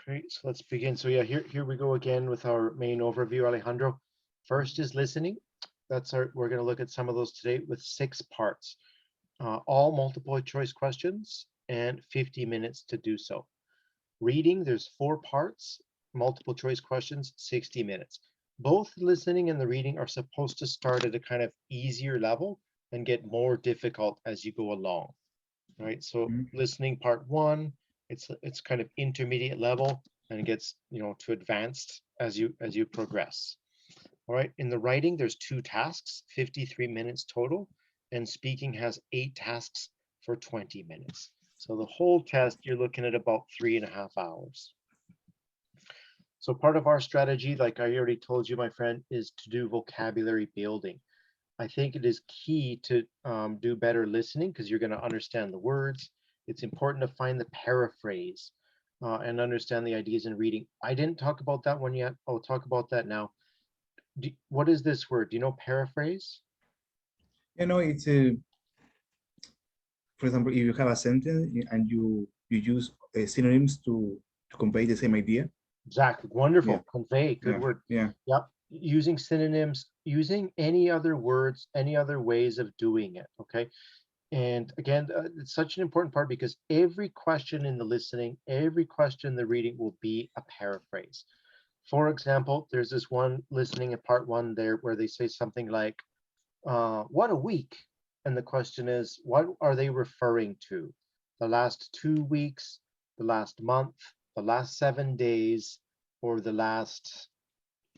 Great. So let's begin. So yeah, here we go again with our main overview, Alejandro. First is listening. We're going to look at some of those today with 6 parts, all multiple choice questions and 50 minutes to do so. Reading, there's 4 parts, multiple choice questions, 60 minutes. Both listening and the reading are supposed to start at a kind of easier level and get more difficult as you go along. Right? So Mhm. listening part 1, it's kind of intermediate level and it gets, to advanced as you progress. All right, in the writing, there's 2 tasks, 53 minutes total, and speaking has 8 tasks for 20 minutes. So the whole test, you're looking at about 3.5 hours. So part of our strategy, like I already told you, my friend, is to do vocabulary building. I think it is key to do better listening because you're going to understand the words. It's important to find the paraphrase and understand the ideas in reading. I didn't talk about that one yet. I'll talk about that now. What is this word? Do you know paraphrase? It's a, for example, if you have a sentence and you use synonyms to convey the same idea. Exactly. Yeah, Wonderful. Convey. Good yeah, word. yeah. Yep. Using synonyms, using any other words, any other ways of doing it. Okay. And again, it's such an important part because every question in the listening, every question in the reading will be a paraphrase. For example, there's this one listening in part 1 there where they say something like, what a week. And the question is, what are they referring to? The last 2 weeks, the last month, the last 7 days, or the last,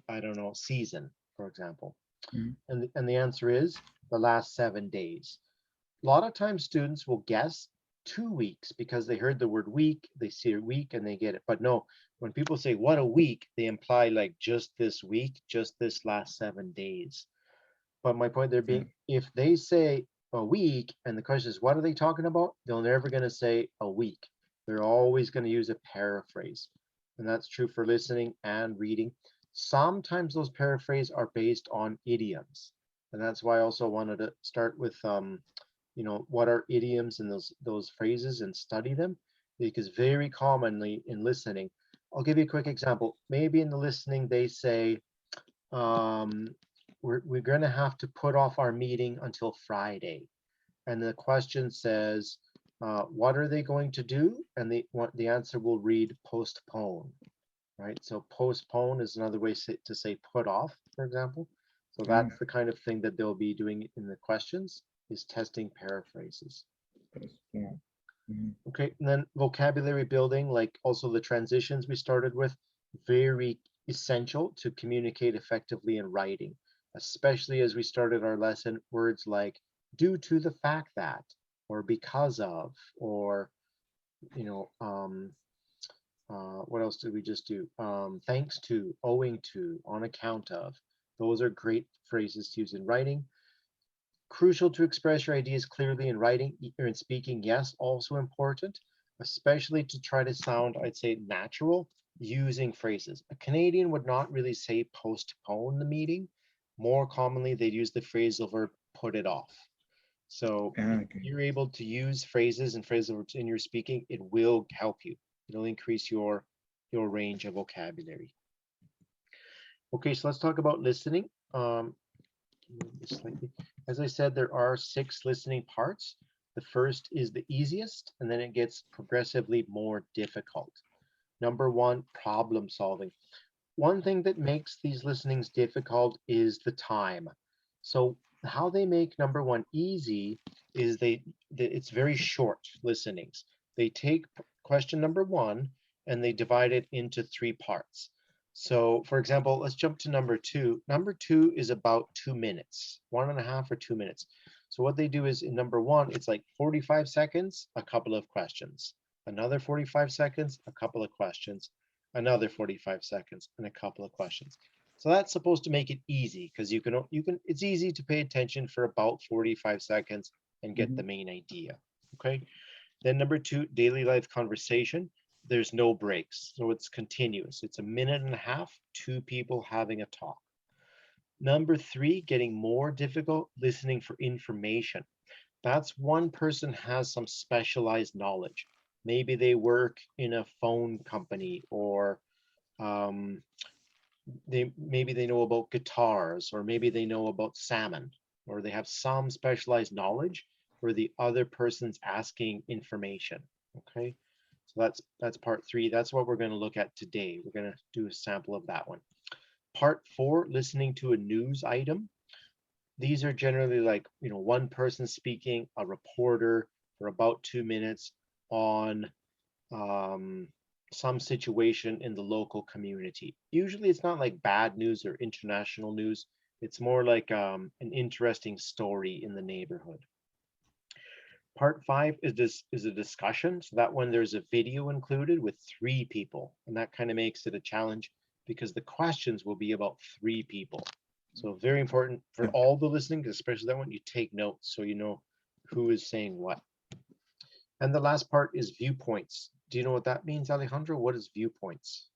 I don't know, season, for example. Mhm. And the answer is the last 7 days. A lot of times students will guess 2 weeks because they heard the word week, they see a week and they get it. But no, when people say what a week, they imply like just this week, just this last 7 days. But my point there Yeah. being, if they say a week and the question is, what are they talking about? They're never going to say a week. They're always going to use a paraphrase. And that's true for listening and reading. Sometimes those paraphrase are based on idioms. And that's why I also wanted to start with, what are idioms and those phrases and study them. Because very commonly in listening, I'll give you a quick example. Maybe in the listening, they say, um, we're going to have to put off our meeting until Friday. And the question says, what are they going to do? And the answer will read postpone, right? So postpone is another way to say put off, for example. So Ah, that's the kind of thing that they'll be doing in the questions is testing paraphrases. yeah. Mhm. Okay, and then vocabulary building, like also the transitions we started with, very essential to communicate effectively in writing, especially as we started our lesson, words like due to the fact that, or because of, or, you know, what else did we just do? Thanks to, owing to, on account of. Those are great phrases to use in writing. Crucial to express your ideas clearly in writing or in speaking, yes, also important, especially to try to sound, I'd say, natural using phrases. A Canadian would not really say postpone the meeting. More commonly, they'd use the phrasal verb put it off. So Ah, if okay. you're able to use phrases and phrasal verbs in your speaking, it will help you. It'll increase your range of vocabulary. Okay, so let's talk about listening. Slightly. As I said, there are 6 listening parts. The first is the easiest, and then it gets progressively more difficult. Number 1, problem solving. One thing that makes these listenings difficult is the time. So how they make number 1 easy is it's very short listenings. They take question number 1 and they divide it into 3 parts. So for example, let's jump to number 2. Number 2 is about 2 minutes, 1.5 or 2 minutes. So what they do is in number 1, it's like 45 seconds, a couple of questions, another 45 seconds, a couple of questions, another 45 seconds, and a couple of questions. So that's supposed to make it easy because it's easy to pay attention for about 45 seconds and get the Mhm. main idea. Okay. Then number 2, daily life conversation. There's no breaks. So it's continuous. It's a minute and a half, 2 people having a talk. Number 3, getting more difficult, listening for information. That's one person has some specialized knowledge. maybe they work in a phone company, or um, maybe they know about guitars, or maybe they know about salmon, or they have some specialized knowledge where the other person's asking information. Okay, so that's part three. That's what we're going to look at today. We're going to do a sample of that one. Part four, listening to a news item. These are generally like, one person speaking, a reporter for about 2 minutes on um, some situation in the local community. Usually it's not like bad news or international news. It's more like an interesting story in the neighborhood. Part five is a discussion. So that one, there's a video included with three people, and that kind of makes it a challenge because the questions will be about three people. So very important for Yeah. all the listening, especially that one, you take notes so you know who is saying what. And the last part is viewpoints. Do you know what that means, Alejandro? What is viewpoints?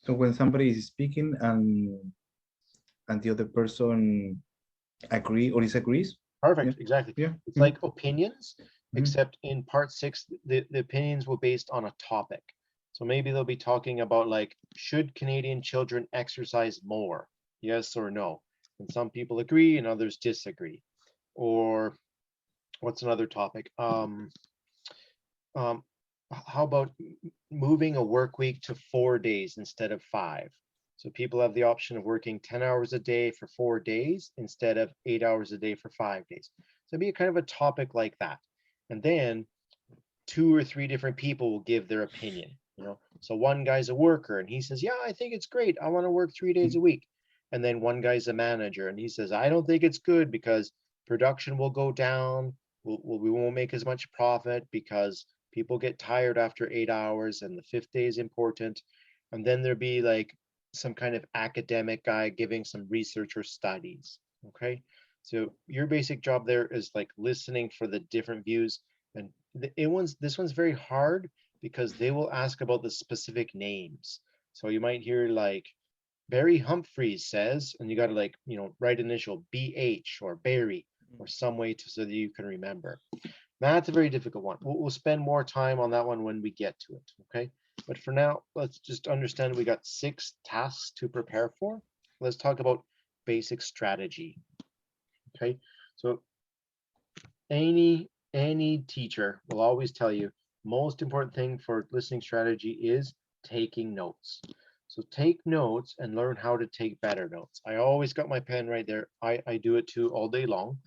So when somebody is speaking and the other person agree or disagrees, yeah, Perfect, exactly. yeah, It's like opinions, mhm, except in part six, the opinions were based on a topic. So maybe they'll be talking about like, should Canadian children exercise more? Yes or no? And some people agree and others disagree. Or what's another topic? Um, how about moving a work week to 4 days instead of five? So people have the option of working 10 hours a day for 4 days instead of 8 hours a day for 5 days. So it'd be a kind of a topic like that. And then two or three different people will give their opinion. So one guy's a worker and he says, yeah, I think it's great, I want to work 3 days a mhm, week. And then one guy's a manager and he says, I don't think it's good because production will go down. We won't make as much profit because people get tired after 8 hours and the fifth day is important. And then there'd be like some kind of academic guy giving some research or studies. Okay, so your basic job there is like listening for the different views. And this one's very hard because they will ask about the specific names. So you might hear like Barry Humphreys says, and you got to like, write initial BH or Barry or some way to so that you can remember. That's a very difficult one. We'll spend more time on that one when we get to it. Okay. But for now, let's just understand we got 6 tasks to prepare for. Let's talk about basic strategy. Okay. So any teacher will always tell you most important thing for listening strategy is taking notes. So take notes and learn how to take better notes. I always got my pen right there. I do it too all day long.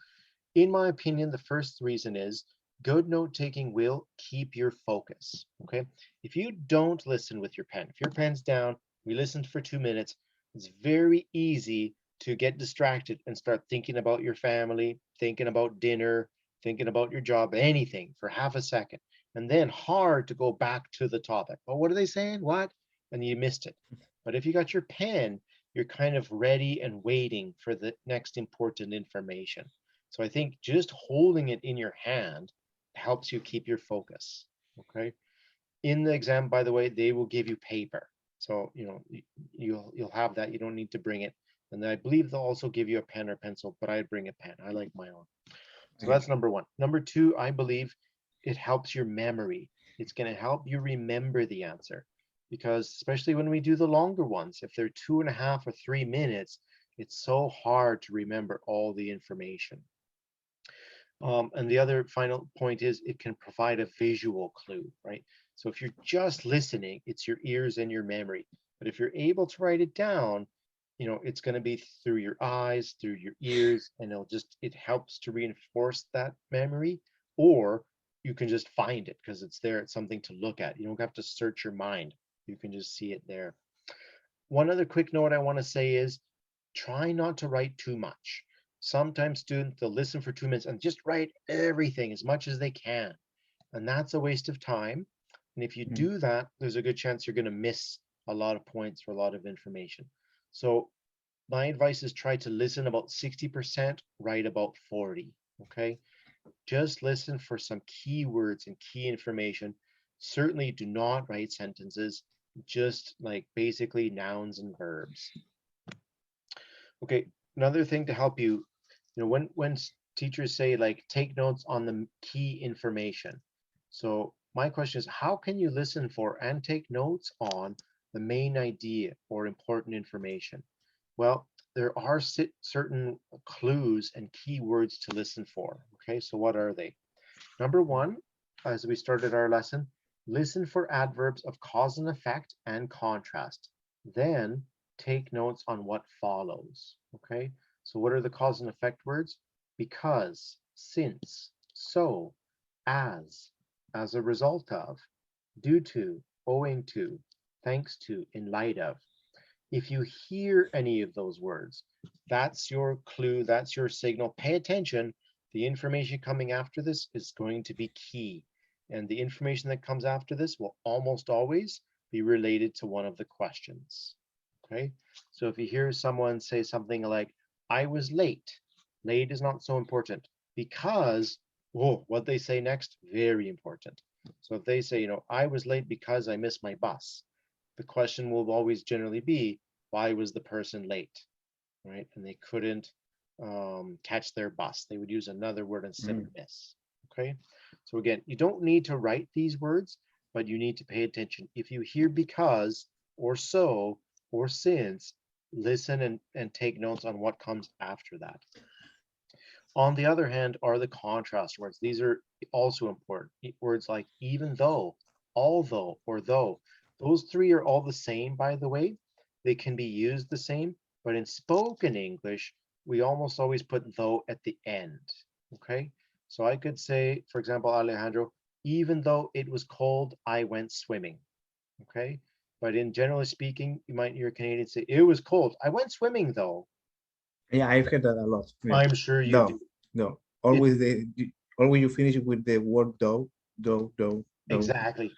In my opinion, the first reason is good note taking will keep your focus. Okay. If you don't listen with your pen, if your pen's down, we listened for 2 minutes, it's very easy to get distracted and start thinking about your family, thinking about dinner, thinking about your job, anything for half a second. And then hard to go back to the topic. Oh, what are they saying? What? And you missed it. But if you got your pen, you're kind of ready and waiting for the next important information. So I think just holding it in your hand helps you keep your focus. Okay. In the exam, by the way, they will give you paper. So, you'll have that. You don't need to bring it. And I believe they'll also give you a pen or pencil, but I bring a pen. I like my own. So okay. that's number one. Number two, I believe it helps your memory. It's going to help you remember the answer because, especially when we do the longer ones, if they're 2.5 or 3 minutes, it's so hard to remember all the information. And the other final point is it can provide a visual clue, right? So if you're just listening, it's your ears and your memory. But if you're able to write it down, it's going to be through your eyes, through your ears, and it helps to reinforce that memory. Or you can just find it because it's there. It's something to look at. You don't have to search your mind. You can just see it there. One other quick note I want to say is try not to write too much. Sometimes students, they'll listen for 2 minutes and just write everything as much as they can. And that's a waste of time. And if you Mhm. do that, there's a good chance you're going to miss a lot of points or a lot of information. So my advice is try to listen about 60%, write about 40. Okay. Just listen for some keywords and key information. Certainly do not write sentences, just like basically nouns and verbs. Okay, another thing to help you, when teachers say like, take notes on the key information. So my question is, how can you listen for and take notes on the main idea or important information? Well, there are certain clues and keywords to listen for. Okay, so what are they? Number one, as we started our lesson, listen for adverbs of cause and effect and contrast. Then take notes on what follows. Okay, so what are the cause and effect words? Because, since, so, as a result of, due to, owing to, thanks to, in light of. If you hear any of those words, that's your clue, that's your signal. Pay attention. The information coming after this is going to be key. And the information that comes after this will almost always be related to one of the questions. Okay, so if you hear someone say something like, I was late, late is not so important because, whoa, what they say next, very important. So if they say, I was late because I missed my bus, the question will always generally be, why was the person late, right? And they couldn't catch their bus. They would use another word instead of miss, okay? So again, you don't need to write these words, but you need to pay attention. If you hear because or so or since, listen and take notes on what comes after that. On the other hand are the contrast words. These are also important. Words like even though, although, or though. Those three are all the same, by the way. They can be used the same, but in spoken English, we almost always put though at the end, okay? So I could say, for example, Alejandro, even though it was cold, I went swimming, okay? But in generally speaking, you might hear Canadians say, it was cold. I went swimming though. Yeah, I've heard that a lot. Yeah. I'm sure you do. No, no. It, Always you finish with the word though. exactly.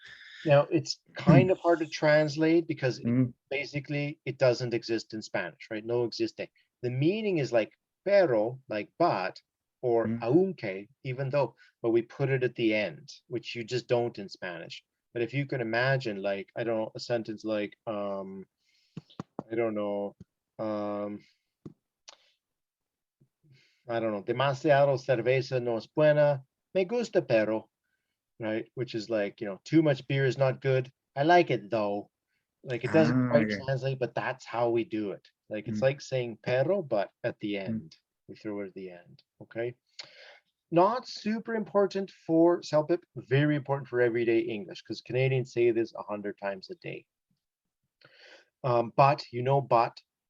Now, it's kind of hard to translate because Mm, basically it doesn't exist in Spanish, right? No existe. The meaning is like pero, like but, or mm. aunque, even though, but we put it at the end, which you just don't in Spanish. But if you can imagine, like, I don't know, a sentence like, I don't know, um, I don't know, demasiado cerveza no es buena, me gusta pero, right? Which is like, too much beer is not good. I like it though. Like it doesn't quite Okay. translate, but that's how we do it. Like it's Mm, like saying pero, but at the mm. end. We throw it at the end. Okay. Not super important for CELPIP, very important for everyday English because Canadians say this 100 times a day. But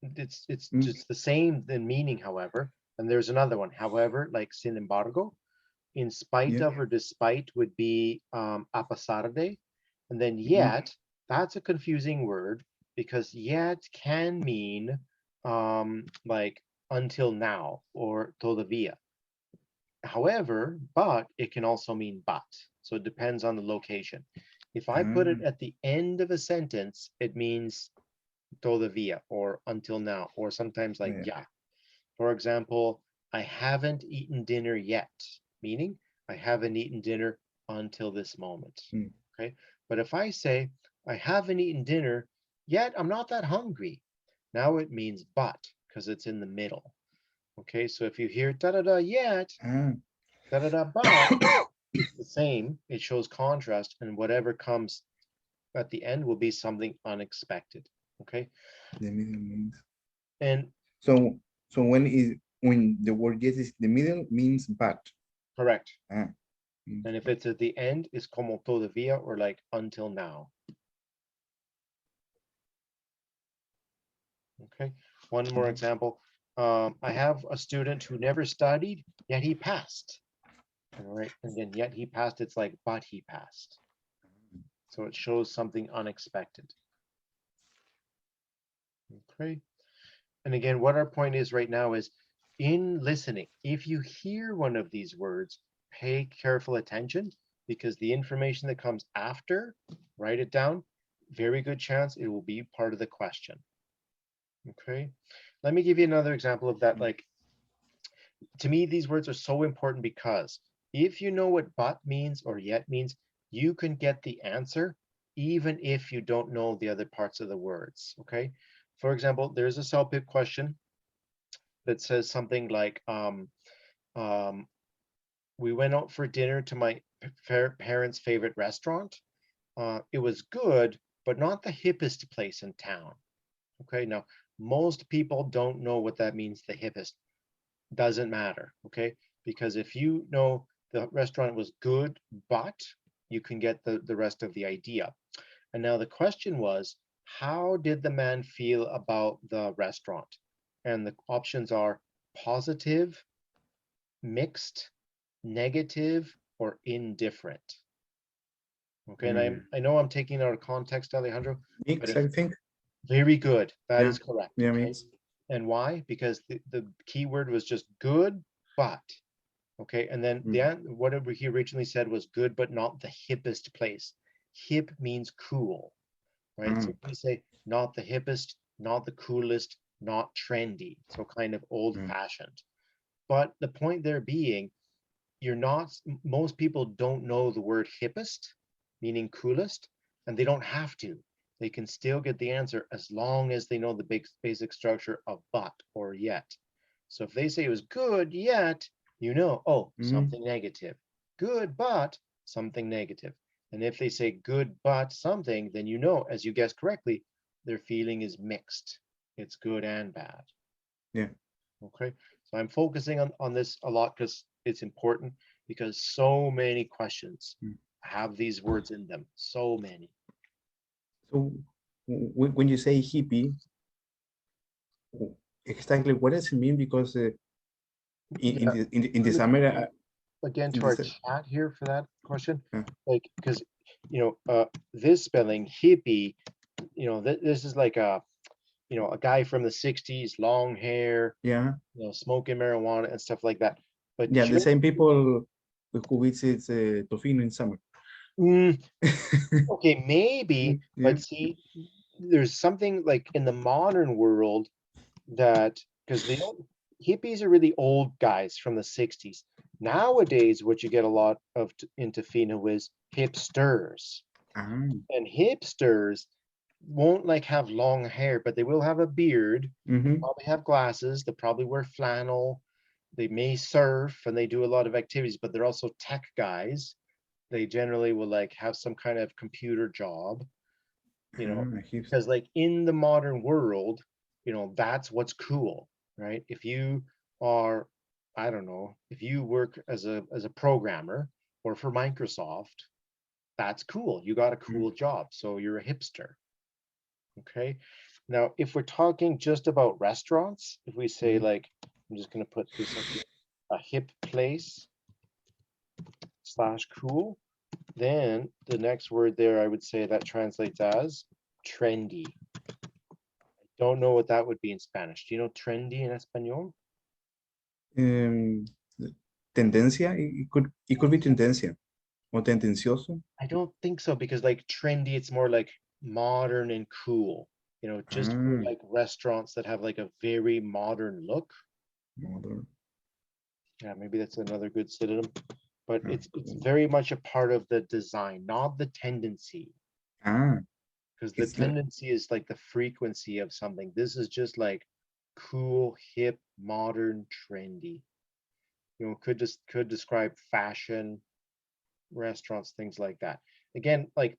it's Mm, just the same in meaning, however. And there's another one, however, like sin embargo, in spite yeah. of or despite would be a pesar de. And then Mm, yet, that's a confusing word because yet can mean like until now or todavía. However, but it can also mean but. So it depends on the location. If I put it ah, at the end of a sentence, it means todavía or until now, or sometimes like yeah. ya. For example, I haven't eaten dinner yet, meaning I haven't eaten dinner until this moment. Mm, Okay. But if I say I haven't eaten dinner yet, I'm not that hungry. Now it means but because it's in the middle. Okay. So if you hear da da da yet, ah. da da da but, it's the same. It shows contrast, and whatever comes at the end will be something unexpected. Okay. The middle means. And So when the word yes is the middle means but. correct. Ah, means And if but. it's at the end, it's como todavía or like until now. Okay. One more Mhm. example. I have a student who never studied, yet he passed. All right. Again, yet he passed. It's like, but he passed. So it shows something unexpected. Okay. And again, what our point is right now is in listening, if you hear one of these words, pay careful attention because the information that comes after, write it down. Very good chance it will be part of the question. Okay. Let me give you another example of that. Like, to me, these words are so important because if you know what but means or yet means, you can get the answer even if you don't know the other parts of the words. Okay. For example, there's a CELPIP question that says something like, We went out for dinner to my parents' favorite restaurant. It was good, but not the hippest place in town. Okay, now most people don't know what that means, the hippest. Doesn't matter, okay? Because if you know the restaurant was good, but you can get the rest of the idea. And now the question was, how did the man feel about the restaurant? And the options are positive, mixed, negative, or indifferent. Okay, and I know I'm taking out of context, Alejandro, but Mix, if I think. very good, that Yeah, is correct. yeah, Okay, mix. and why? Because the key word was just good, but. Okay, and then Mm. what he originally said was good, but not the hippest place. Hip means cool, right? So Ah, we say not the hippest, not the coolest, not trendy, so kind of old mm, fashioned. But the point there being, you're not, most people don't know the word hippest, meaning coolest, and they don't have to. They can still get the answer as long as they know the basic structure of but or yet. So if they say it was good yet, you know, oh, mm, something negative. Good but something negative. And if they say good but something, then you know, as you guessed correctly, their feeling is mixed. It's good and bad. yeah. Okay, so I'm focusing on this a lot because it's important, because so many questions Mm. have these words in them. So many. So when you say hippie, exactly what does it mean? Because Yeah, in the let me summer, again in to our this, chat here for that question. uh, Like, because this spelling hippie, this is like a guy from the 60s, long hair, yeah, smoking marijuana and stuff like that. But yeah, the same people who visit Tofino in summer. mm, okay, maybe, Yeah. but see, there's something like in the modern world that, because hippies are really old guys from the 60s. Nowadays, what you get a lot of in Tofino is hipsters. Ah, And hipsters won't like have long hair, but they will have a beard. They'll mm-hmm. probably have glasses. They'll probably wear flannel. They may surf and they do a lot of activities, but they're also tech guys. They generally will like have some kind of computer job, you know, Ah, hips. because like in the modern world, that's what's cool, right? If you are, I don't know, if you work as a programmer or for Microsoft, that's cool. You got a Mm, cool job, so you're a hipster. Okay. Now, if we're talking just about restaurants, if we say mm, like, I'm just gonna put this up here, a hip place slash cool, then the next word there, I would say that translates as trendy. Don't know what that would be in Spanish. Do you know trendy in Espanol? um, tendencia, it could be tendencia o tendencioso. I don't think so, because like trendy, it's more like modern and cool. Just for Ah, like restaurants that have like a very modern look. modern. Yeah, maybe that's another good synonym. But Ah, it's cool. very much a part of the design, not the tendency. Ah, Because the it's like, tendency is like the frequency of something. This is just like cool, hip, modern, trendy. Could describe fashion, restaurants, things like that. Again, like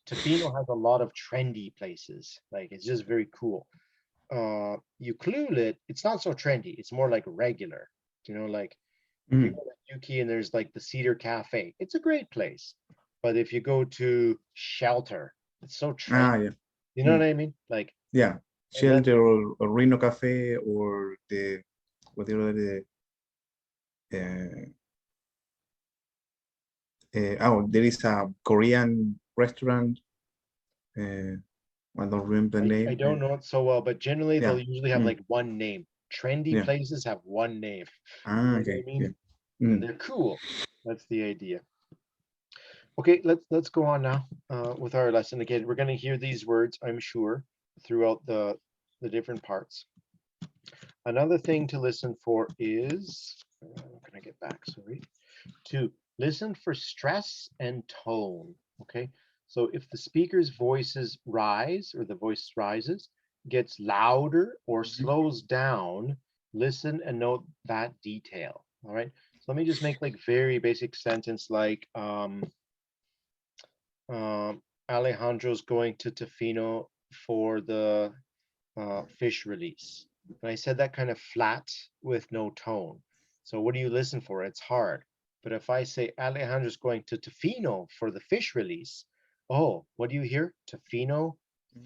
Tofino has a lot of trendy places. Like it's just very cool. Ucluelet, it's not so trendy. It's more like regular. Like if you mm, go to Yuki and there's like the Cedar Cafe, it's a great place. But if you go to Shelter, it's so trendy. ah, yeah. You know what Mm, I mean? Like, yeah. and then Shelter or Reno Cafe or the, whatever uh, oh, there is a Korean restaurant. Uh, I don't remember the I name. don't know it so well, but generally Yeah. they'll usually have Mm, like one name. Trendy yeah. places have one name. You Ah, know what I okay. mean? Yeah. And Mm, they're cool. That's the idea. Okay, let's go on now with our lesson. Again, we're going to hear these words, I'm sure, throughout the different parts. Another thing to listen for is, can I get back? Sorry. To listen for stress and tone. Okay, so if the speaker's voices rise or the voice rises, gets louder or mhm. slows down, listen and note that detail. All right. So let me just make like very basic sentence like Alejandro's going to Tofino for the fish release. And I said that kind of flat with no tone. So what do you listen for? It's hard. But if I say Alejandro's going to Tofino for the fish release, oh, what do you hear? Tofino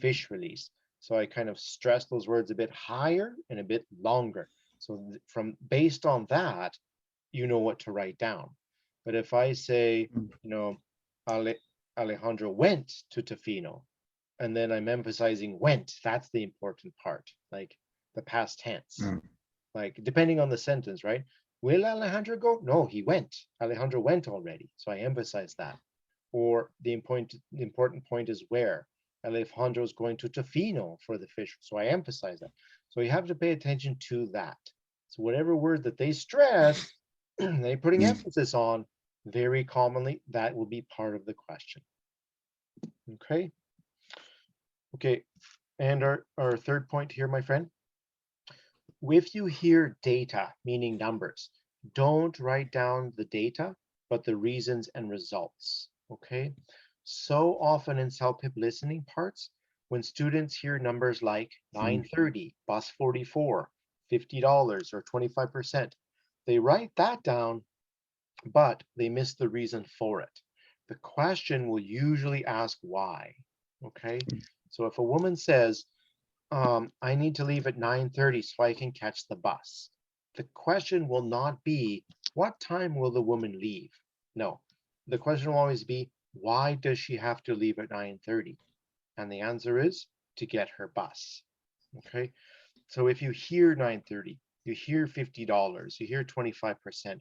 fish release. So I kind of stress those words a bit higher and a bit longer. So from based on that, you know what to write down. But if I say, you know, Ale, Alejandro went to Tofino, and then I'm emphasizing went, that's the important part, like the past tense. Mm. Like depending on the sentence, right? Will Alejandro go? No, he went. Alejandro went already. So I emphasize that. Or the important point is where. Alejandro's going to Tofino for the fish. So I emphasize that. So you have to pay attention to that. So whatever word that they stress, they putting Mm. emphasis on, very commonly, that will be part of the question. Okay. Okay. And our third point here, my friend, if you hear data, meaning numbers, don't write down the data, but the reasons and results, okay? So often in CELPIP listening parts, when students hear numbers like Mm. 930, bus 44, $50, or 25%, they write that down, but they miss the reason for it. The question will usually ask why, okay? So if a woman says, I need to leave at 9:30 so I can catch the bus. The question will not be, what time will the woman leave? No, the question will always be, why does she have to leave at 9:30? And the answer is to get her bus. Okay, so if you hear 9:30, you hear $50, you hear 25%,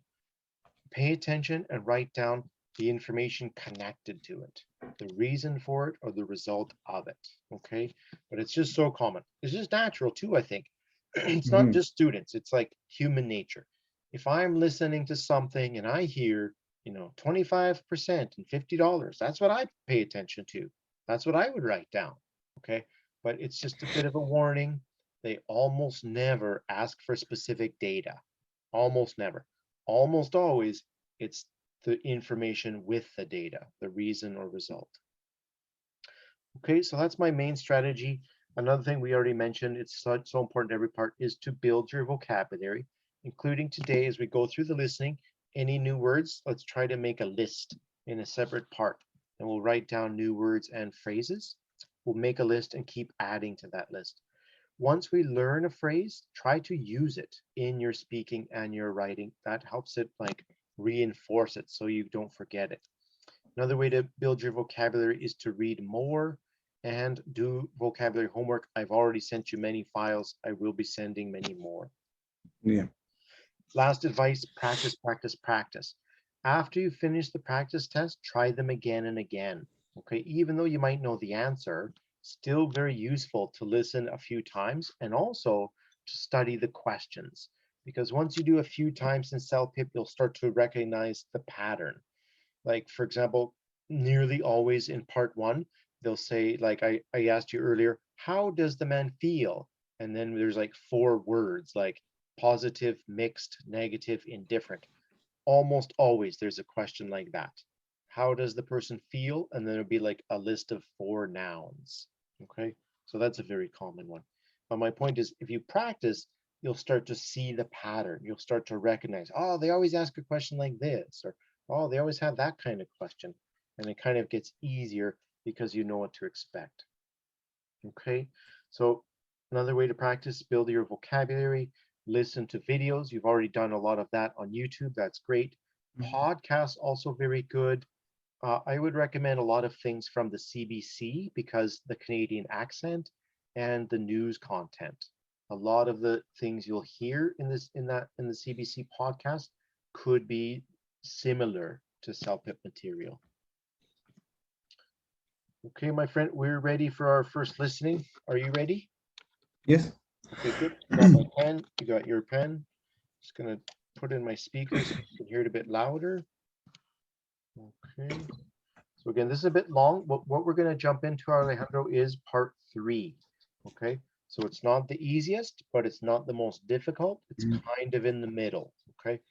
pay attention and write down the information connected to it, the reason for it or the result of it. Okay. But it's just so common. It's just natural too, I think. It's not Mhm. just students, it's like human nature. If I'm listening to something and I hear, 25% and $50, that's what I pay attention to. That's what I would write down. Okay. But it's just a bit of a warning. They almost never ask for specific data. Almost never. Almost always, it's the information with the data, the reason or result. Okay, so that's my main strategy. Another thing we already mentioned, it's so important every part, is to build your vocabulary, including today as we go through the listening. Any new words, let's try to make a list in a separate part. And we'll write down new words and phrases. We'll make a list and keep adding to that list. Once we learn a phrase, try to use it in your speaking and your writing. That helps it like reinforce it so you don't forget it. Another way to build your vocabulary is to read more and do vocabulary homework. I've already sent you many files. I will be sending many more. Yeah. Last advice, practice, practice, practice. After you finish the practice test, try them again and again. Okay, even though you might know the answer, still very useful to listen a few times and also to study the questions. Because once you do a few times in CELPIP, you'll start to recognize the pattern. Like, for example, nearly always in part one, they'll say, like I asked you earlier, how does the man feel? And then there's like four words like positive, mixed, negative, indifferent. Almost always there's a question like that. How does the person feel? And then it'll be like a list of four nouns. Okay, so that's a very common one. But my point is, if you practice, you'll start to see the pattern. You'll start to recognize, oh, they always ask a question like this, or oh, they always have that kind of question. And it kind of gets easier because you know what to expect. Okay, so another way to practice, build your vocabulary, listen to videos. You've already done a lot of that on YouTube. That's great. Mhm. Podcasts also very good. I would recommend a lot of things from the CBC because the Canadian accent and the news content. A lot of the things you'll hear in the CBC podcast could be similar to CELPIP material. Okay, my friend, we're ready for our first listening. Are you ready? Yes. Okay, good. Got my pen. You got your pen. Just gonna put in my speakers so you can hear it a bit louder. Okay. So again, this is a bit long. What we're gonna jump into, Alejandro, is part three. Okay. So it's not the easiest, but it's not the most difficult. It's Mhm. kind of in the middle. Okay.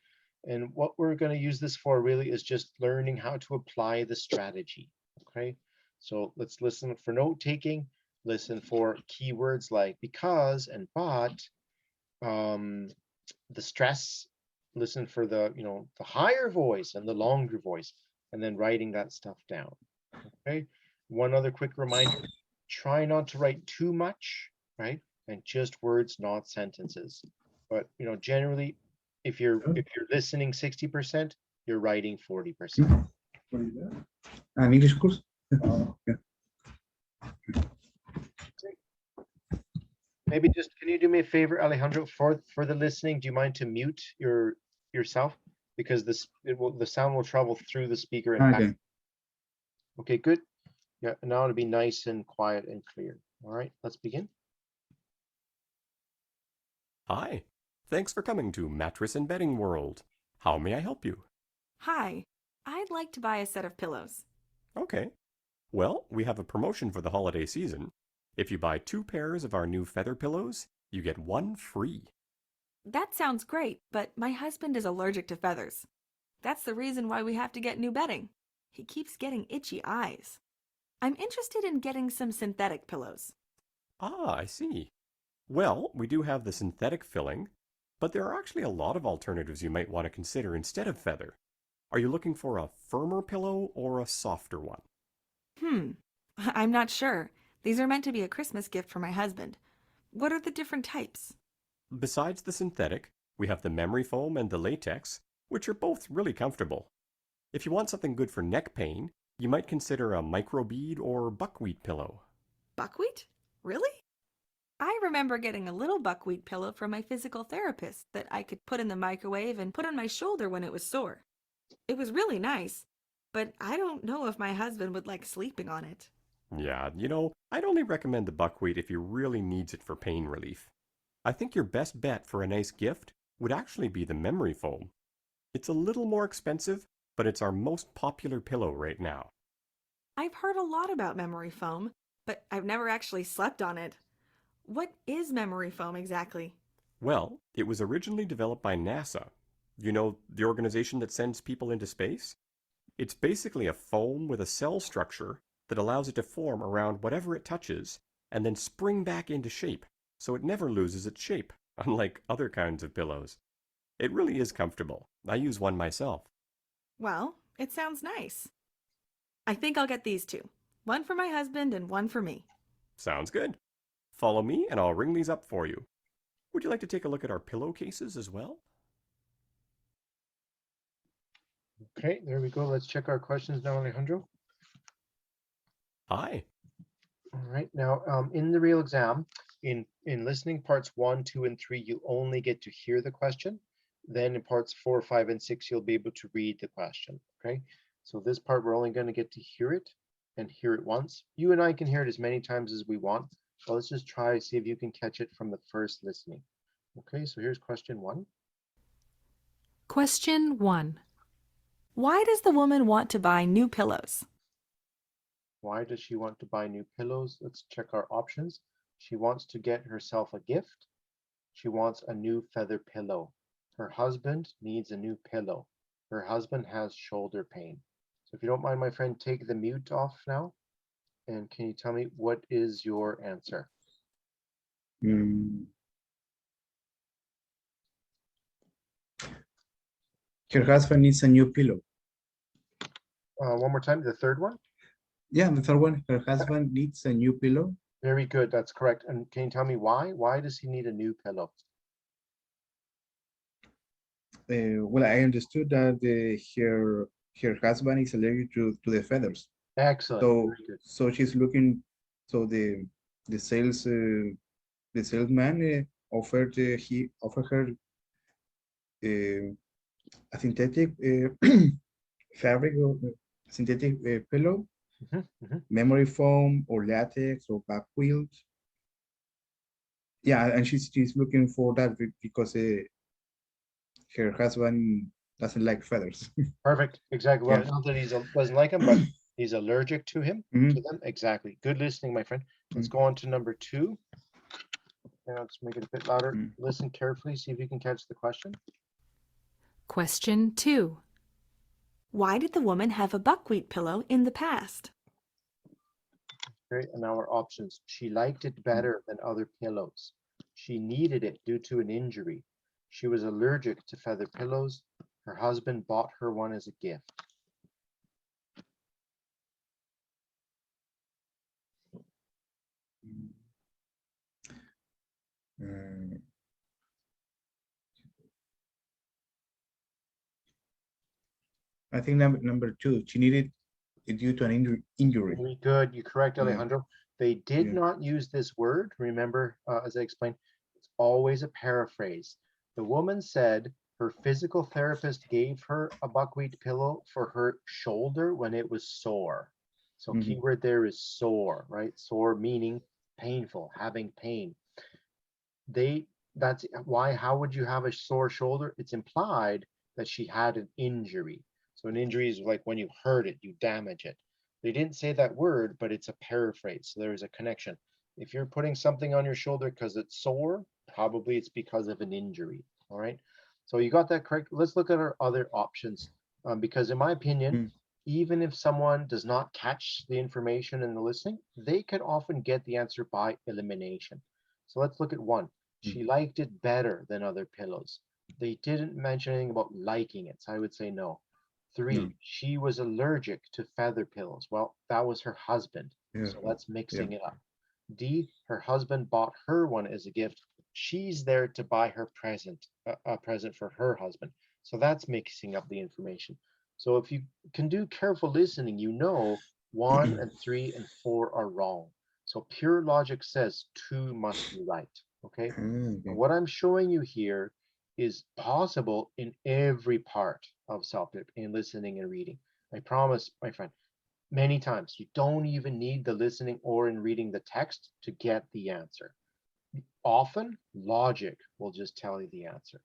And what we're going to use this for really is just learning how to apply the strategy. Okay, so let's listen for note taking, listen for keywords like because and but, the stress, listen for the, the higher voice and the longer voice, and then writing that stuff down. Okay, one other quick reminder, try not to write too much, right? And just words, not sentences. But generally, if you're listening 60%, you're writing 40%. An English course? Yeah. Maybe just, can you do me a favor, Alejandro, for the listening, do you mind to mute yourself? Because the sound will travel through the speaker and back. Okay. Okay, good. Yeah, now it'll be nice and quiet and clear. All right, let's begin. Hi, thanks for coming to Mattress and Bedding World. How may I help you? Hi, I'd like to buy a set of pillows. Okay. Well, we have a promotion for the holiday season. If you buy 2 pairs of our new feather pillows, you get 1 free. That sounds great, but my husband is allergic to feathers. That's the reason why we have to get new bedding. He keeps getting itchy eyes. I'm interested in getting some synthetic pillows. Ah, I see. Well, we do have the synthetic filling, but there are actually a lot of alternatives you might want to consider instead of feather. Are you looking for a firmer pillow or a softer one? I'm not sure. These are meant to be a Christmas gift for my husband. What are the different types? Besides the synthetic, we have the memory foam and the latex, which are both really comfortable. If you want something good for neck pain, you might consider a microbead or buckwheat pillow. Buckwheat? Really? I remember getting a little buckwheat pillow from my physical therapist that I could put in the microwave and put on my shoulder when it was sore. It was really nice, but I don't know if my husband would like sleeping on it. Yeah, I'd only recommend the buckwheat if you really needs it for pain relief. I think your best bet for a nice gift would actually be the memory foam. It's a little more expensive, but it's our most popular pillow right now. I've heard a lot about memory foam, but I've never actually slept on it. What is memory foam exactly? Well, it was originally developed by NASA. You know, the organization that sends people into space? It's basically a foam with a cell structure that allows it to form around whatever it touches and then spring back into shape, so it never loses its shape, unlike other kinds of pillows. It really is comfortable. I use one myself. Well, it sounds nice. I think I'll get these 2. One for my husband and one for me. Sounds good. Follow me and I'll ring these up for you. Would you like to take a look at our pillowcases as well? Okay, there we go. Let's check our questions now, Alejandro. Hi. All right, now in the real exam, in listening parts 1, 2, and 3, you only get to hear the question. Then in parts 4, 5, and 6, you'll be able to read the question. Okay, so this part we're only going to get to hear it and hear it once. You and I can hear it as many times as we want. So let's just try see if you can catch it from the first listening. Okay, so here's question 1. Question 1. Why does the woman want to buy new pillows? Why does she want to buy new pillows? Let's check our options. She wants to get herself a gift. She wants a new feather pillow. Her husband needs a new pillow. Her husband has shoulder pain. So if you don't mind, my friend, take the mute off now. And can you tell me what is your answer? Her husband needs a new pillow. One more time, the third one. Yeah, the third one. Her husband needs a new pillow. Very good, that's correct. And can you tell me why? Why does he need a new pillow? Well, I understood that her husband is allergic to the feathers. Excellent. So Very good. so she's looking. So the salesman offered her a synthetic fabric or synthetic pillow, memory foam or latex or buckwheat. Yeah, and she's looking for that because her husband doesn't like feathers. Perfect. Exactly. Well, Yeah. not that he doesn't like him, but he's allergic to him. Mhm. To them. Exactly. Good listening, my friend. Let's go on to number 2. Now let's make it a bit louder. Listen carefully. See if you can catch the question. Question 2. Why did the woman have a buckwheat pillow in the past? Okay, and now our options. She liked it better than other pillows. She needed it due to an injury. She was allergic to feather pillows. Her husband bought her one as a gift. I think number 2, she needed it due to an injury. Very good. You correct, Yeah. Alejandro. They did Yeah. not use this word. Remember, as I explained, it's always a paraphrase. The woman said her physical therapist gave her a buckwheat pillow for her shoulder when it was sore. So Mhm. keyword there is sore, right? Sore meaning painful, having pain. That's why, how would you have a sore shoulder? It's implied that she had an injury. So an injury is like when you hurt it, you damage it. They didn't say that word, but it's a paraphrase. So there is a connection. If you're putting something on your shoulder because it's sore, probably it's because of an injury. All right. So you got that correct. Let's look at our other options. Because in my opinion, even if someone does not catch the information in the listening, they can often get the answer by elimination. So let's look at 1. She liked it better than other pillows. They didn't mention anything about liking it, so I would say no. 3, No. she was allergic to feather pillows. Well, that was her husband, Yeah. so that's mixing it up. D, her husband bought her one as a gift. She's there to buy her present, a present for her husband. So that's mixing up the information. So if you can do careful listening, you know 1 and 3 and 4 are wrong. So pure logic says 2 must be right. Okay. Okay. And what I'm showing you here is possible in every part of CELPIP, in listening and reading. I promise, my friend, many times you don't even need the listening or in reading the text to get the answer. Often logic will just tell you the answer.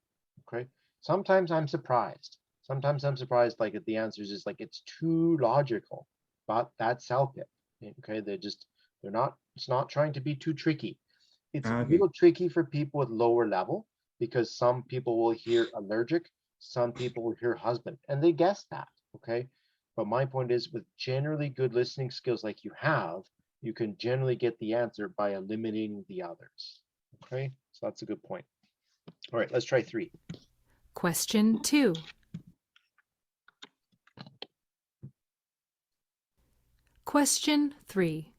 Okay. Sometimes I'm surprised. Sometimes I'm surprised, like the answer is just like it's too logical, but that's CELPIP. Okay. It's not trying to be too tricky. It's a Okay. little tricky for people with lower level because some people will hear allergic, some people will hear husband, and they guess that, okay? But my point is, with generally good listening skills like you have, you can generally get the answer by eliminating the others, okay? So that's a good point. All right, let's try 3. Question 2. Question 3.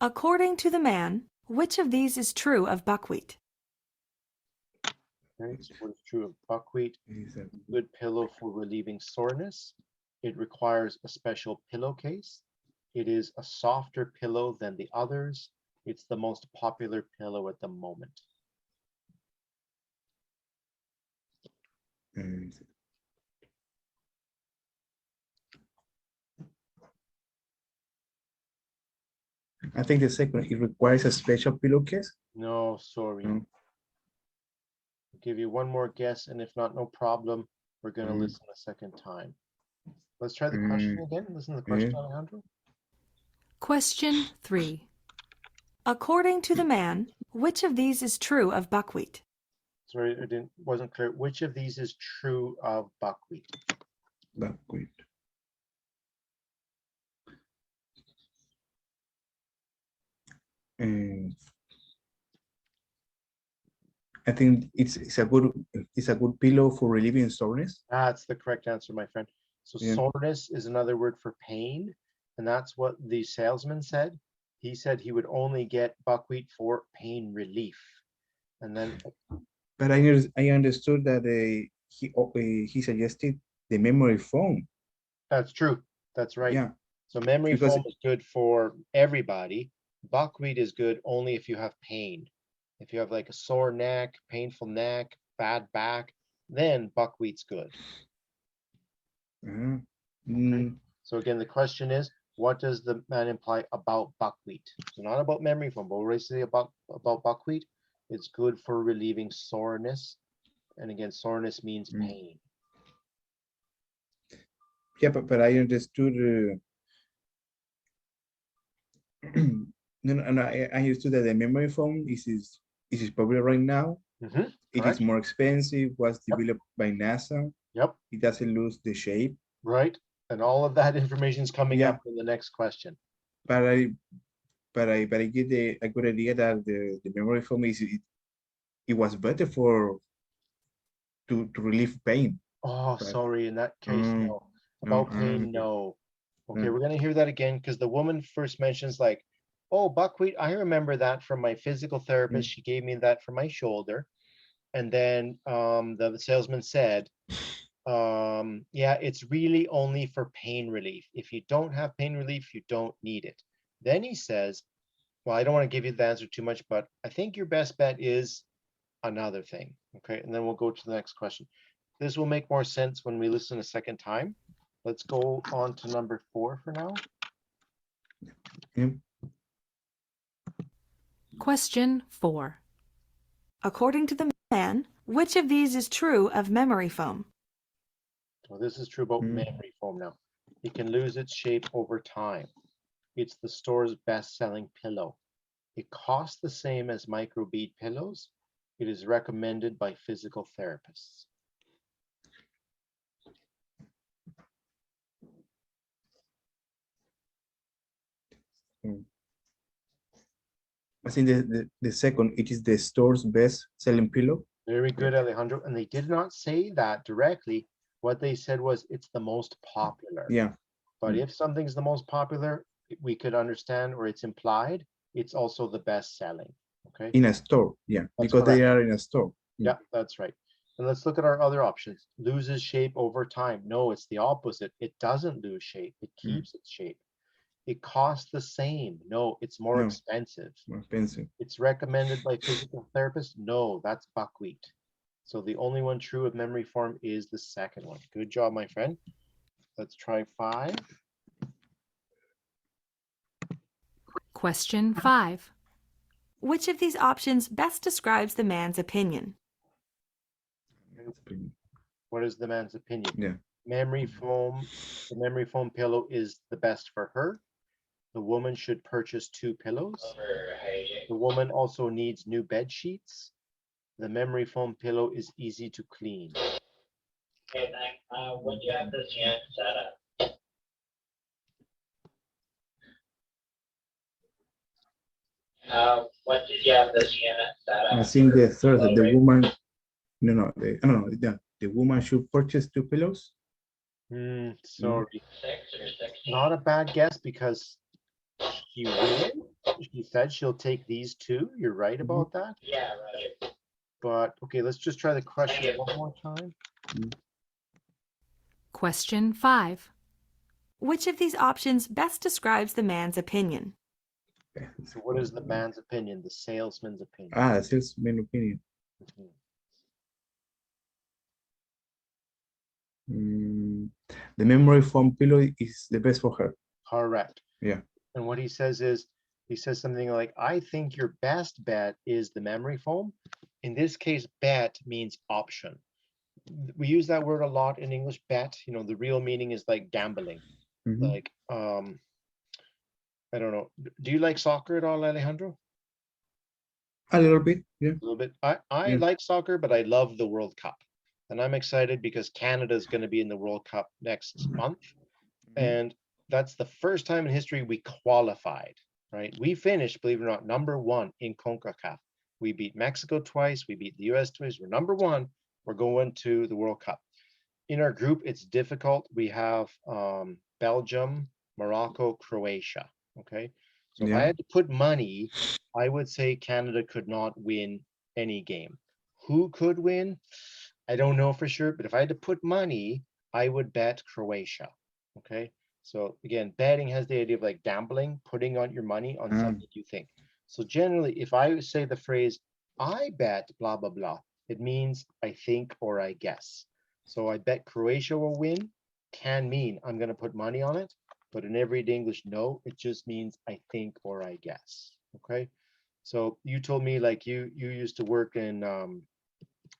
According to the man, which of these is true of buckwheat? Okay, so what is true of buckwheat? Good pillow for relieving soreness. It requires a special pillowcase. It is a softer pillow than the others. It's the most popular pillow at the moment. I think the second, it requires a special pillowcase. No, sorry. No. I'll give you one more guess, and if not, no problem. We're going to listen a second time. Let's try the question again. Listen to the question, Alejandro. Question 3. According to the man, which of these is true of buckwheat? Sorry, wasn't clear. Which of these is true of buckwheat? Buckwheat. I think it's a good pillow for relieving soreness. That's the correct answer, my friend. So soreness is another word for pain, and that's what the salesman said. He said he would only get buckwheat for pain relief, and then. But I understood that he suggested the memory foam. That's true. That's right. Yeah. So memory foam is good for everybody. Buckwheat is good only if you have pain. If you have like a sore neck, painful neck, bad back, then buckwheat's good. Okay. So again, the question is, what does the man imply about buckwheat? So not about memory foam, but what I say about buckwheat, it's good for relieving soreness. And again, soreness means pain. Yeah, but I understood. No, I understood that the memory foam is popular right now. It is more expensive. Was developed by NASA. Yep, It doesn't lose the shape. right. And all of that information is coming Yeah. up in the next question. But I get a good idea that the memory foam it was better to relieve pain. Oh, But sorry. In that case, no. no, About pain, okay. no. Okay, Mm. we're gonna hear that again because the woman first mentions like, oh, buckwheat. I remember that from my physical therapist. She gave me that for my shoulder. And then the salesman said, yeah, it's really only for pain relief. If you don't have pain relief, you don't need it. Then he says, well, I don't want to give you the answer too much, but I think your best bet is another thing. Okay, and then we'll go to the next question. This will make more sense when we listen a second time. Let's go on to number 4 for now. Yeah. Question 4. According to the man, which of these is true of memory foam? Well, this is true about Mm. memory foam now. It can lose its shape over time. It's the store's best-selling pillow. It costs the same as microbead pillows. It is recommended by physical therapists. I think the second, it is the store's best selling pillow. Very good, Alejandro. And they did not say that directly. What they said was it's the most popular. Yeah. But if something's the most popular, we could understand, or it's implied, it's also the best selling. Okay. In a store, yeah, That's because they correct. are in a store. Yeah, that's right. And let's look at our other options. Loses shape over time. No, it's the opposite. It doesn't lose shape. It keeps its shape. It costs the same. No, it's more No. expensive. More expensive. It's recommended by physical therapists. No, that's buckwheat. So the only one true of memory form is the second one. Good job, my friend. Let's try 5. Question 5. Which of these options best describes the man's opinion? What is the man's opinion? Yeah. Memory foam, the memory foam pillow is the best for her. The woman should purchase 2 pillows. The woman also needs new bed sheets. The memory foam pillow is easy to clean. Okay, thanks. Would you have this unit set up? What did you have this unit set up? I think the third, the woman, the woman should purchase 2 pillows. Sorry. 6 or 16? Not a bad guess because she will. She said she'll take these 2. You're right about that. Yeah, right. But okay, let's just try the question one more time. Question 5. Which of these options best describes the man's opinion? Okay. So what is the man's opinion? The salesman's opinion. The salesman opinion. The memory foam pillow is the best for her. Correct. Yeah. And what he says is, he says something like, I think your best bet is the memory foam. In this case, bet means option. We use that word a lot in English, bet. You know, the real meaning is like gambling. Like, I don't know. Do you like soccer at all, Alejandro? A little bit, yeah. A little bit. I Yeah. like soccer, but I love the World Cup. And I'm excited because Canada is going to be in the World Cup next month. And that's the first time in history we qualified, right? We finished, believe it or not, number 1 in CONCACAF. We beat Mexico twice. We beat the US twice. We're number 1. We're going to the World Cup. In our group, it's difficult. We have Belgium, Morocco, Croatia. Okay. So if I had to put money, I would say Canada could not win any game. Who could win? I don't know for sure, but if I had to put money, I would bet Croatia. Okay. So again, betting has the idea of like gambling, putting on your money on something you think. So generally, if I say the phrase, I bet blah, blah, blah, it means I think or I guess. So I bet Croatia will win can mean I'm going to put money on it. But in everyday English, no, it just means I think or I guess. Okay. So you told me like you used to work in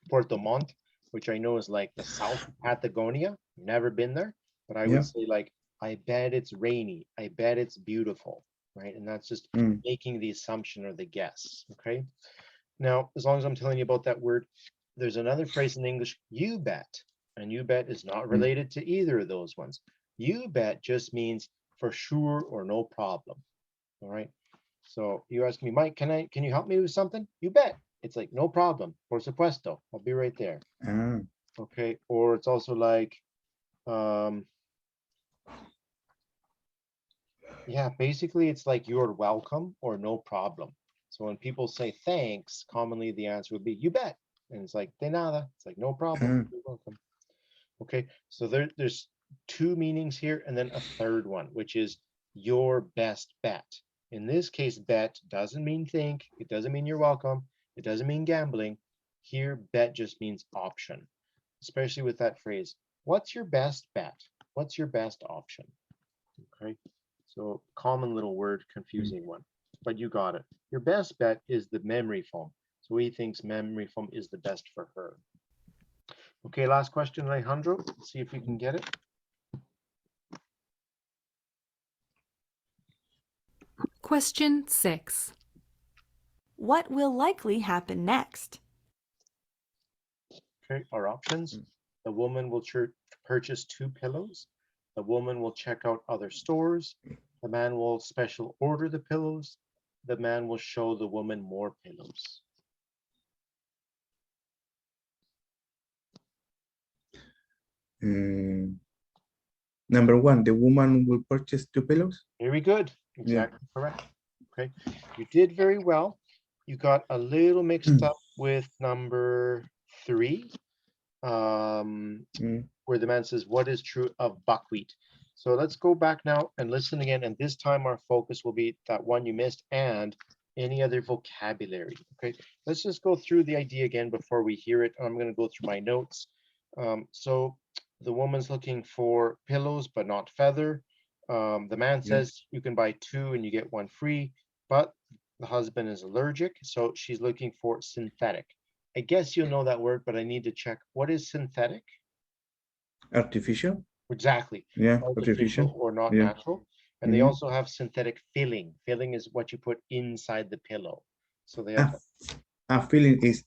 Puerto Montt, which I know is like the South Patagonia. Never been there, but I would say like, I bet it's rainy. I bet it's beautiful, right? And that's just making the assumption or the guess, okay? Now, as long as I'm telling you about that word, there's another phrase in English, you bet. And you bet is not related to either of those ones. You bet just means for sure or no problem. All right. So you ask me, Mike, can you help me with something? You bet. It's like, no problem. Por supuesto. I'll be right there. Ah, Okay. Or it's also like, yeah, basically it's like you're welcome or no problem. So when people say thanks, commonly the answer would be you bet. And it's like de nada. It's like no problem. You're welcome. Okay, so there's two meanings here and then a third one, which is your best bet. In this case, bet doesn't mean think. It doesn't mean you're welcome. It doesn't mean gambling. Here, bet just means option, especially with that phrase. What's your best bet? What's your best option? Okay, so common little word, confusing one, but you got it. Your best bet is the memory foam. So he thinks memory foam is the best for her. Okay, last question, Alejandro. Let's see if we can get it. Question 6. What will likely happen next? Okay, our options. The woman will purchase 2 pillows. The woman will check out other stores. The man will special order the pillows. The man will show the woman more pillows. Number 1, the woman will purchase 2 pillows. Very good. Exactly correct. Okay, you did very well. You got a little mixed up with number 3, where the man says, what is true of buckwheat? So let's go back now and listen again. And this time our focus will be that one you missed and any other vocabulary. Okay, let's just go through the idea again before we hear it. I'm going to go through my notes. So the woman's looking for pillows, but not feather. The man says you can buy 2 and you get 1 free, but the husband is allergic. So she's looking for synthetic. I guess you'll know that word, but I need to check. What is synthetic? Artificial. Exactly. Yeah, Artificial or not natural. And they also have synthetic filling. Filling is what you put inside the pillow. So they have filling is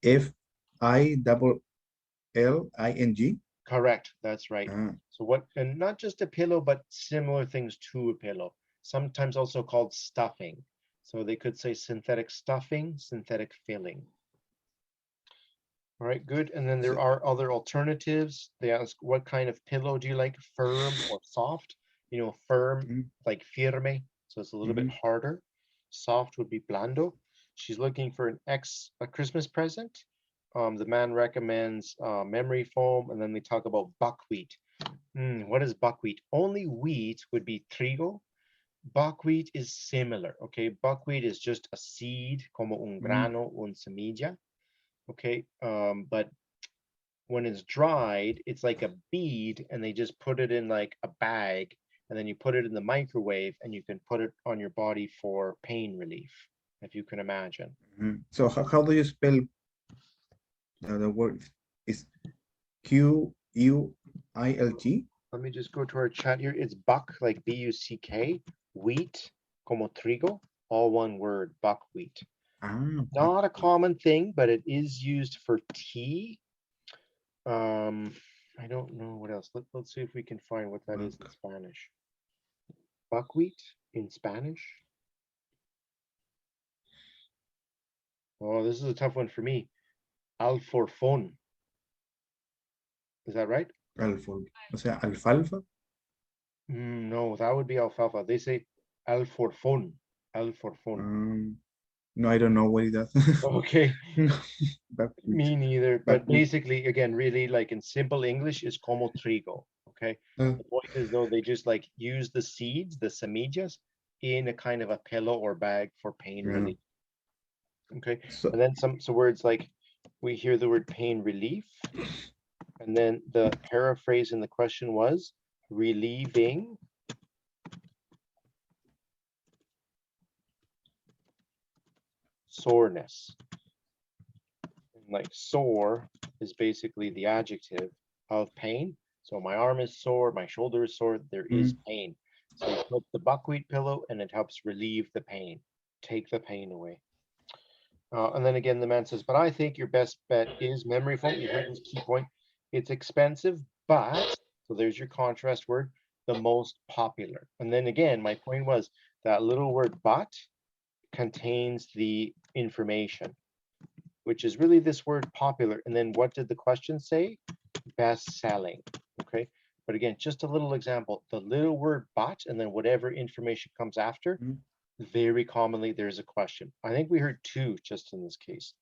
FILLING. correct. That's right. So what, and not just a pillow, but similar things to a pillow. Sometimes also called stuffing. So they could say synthetic stuffing, synthetic filling. All right, good. And then there are other alternatives. They ask, what kind of pillow do you like, firm or soft? You know, firm, like firme, so it's a little bit harder. Soft would be blando. She's looking for a Christmas present. The man recommends memory foam, and then they talk about buckwheat. What is buckwheat? Only wheat would be trigo. Buckwheat is similar, okay? Buckwheat is just a seed, como un grano, un semilla. Okay, but when it's dried, it's like a bead, and they just put it in like a bag, and then you put it in the microwave, and you can put it on your body for pain relief, if you can imagine. So how do you spell the word? Is QUILT? Let me just go to our chat here. It's buck, like B-U-C-K, wheat, como trigo, all one word, buckwheat. Not a common thing, but it is used for tea. I don't know what else. Let's see if we can find what that is in Spanish. Buckwheat in Spanish. Oh, this is a tough one for me. Alforfón. Is that right? O sea, alfalfa. No, that would be alfalfa. They say alforfón. Alforfón. No, I don't know what is that. Okay. Buckwheat. Me neither. But basically, again, really like in simple English is como trigo. Okay. The point is though, they just like use the seeds, the semillas, in a kind of a pillow or bag for pain relief. Okay. And then some words like we hear the word pain relief. And then the paraphrase in the question was relieving soreness. Like sore is basically the adjective of pain. So my arm is sore, my shoulder is sore, there is pain. So you put the buckwheat pillow and it helps relieve the pain, take the pain away. And then again, the man says, but I think your best bet is memory foam. You heard this key point. It's expensive, but, so there's your contrast word, the most popular. And then again, my point was that little word but contains the information, which is really this word popular. And then what did the question say? Best selling. Okay. But again, just a little example, the little word but, and then whatever information comes after, very commonly there's a question. I think we heard two just in this case.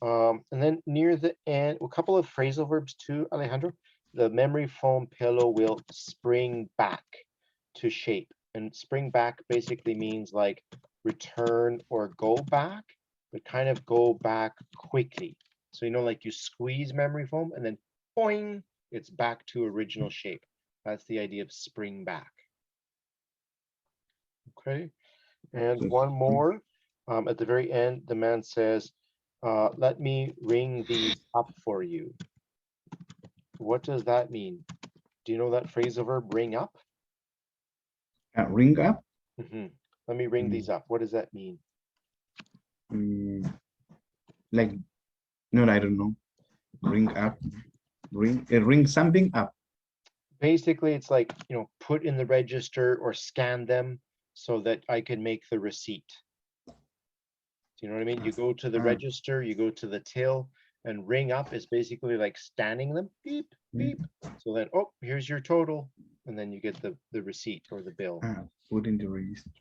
And then near the end, a couple of phrasal verbs too, Alejandro. The memory foam pillow will spring back to shape. And spring back basically means like return or go back, but kind of go back quickly. So, you know, like you squeeze memory foam and then boing, it's back to original shape. That's the idea of spring back. Okay. And one more, at the very end, the man says, let me ring these up for you. What does that mean? Do you know that phrasal verb, ring up? Ring up? Let me ring these up. What does that mean? Like, no, I don't know. Ring up, ring something up. Basically, it's like, you know, put in the register or scan them so that I can make the receipt. Do you know what I mean? You go to the register, you go to the till, and ring up is basically like scanning them, beep, beep. So then, oh, here's your total. And then you get the receipt or the bill. Put in the register.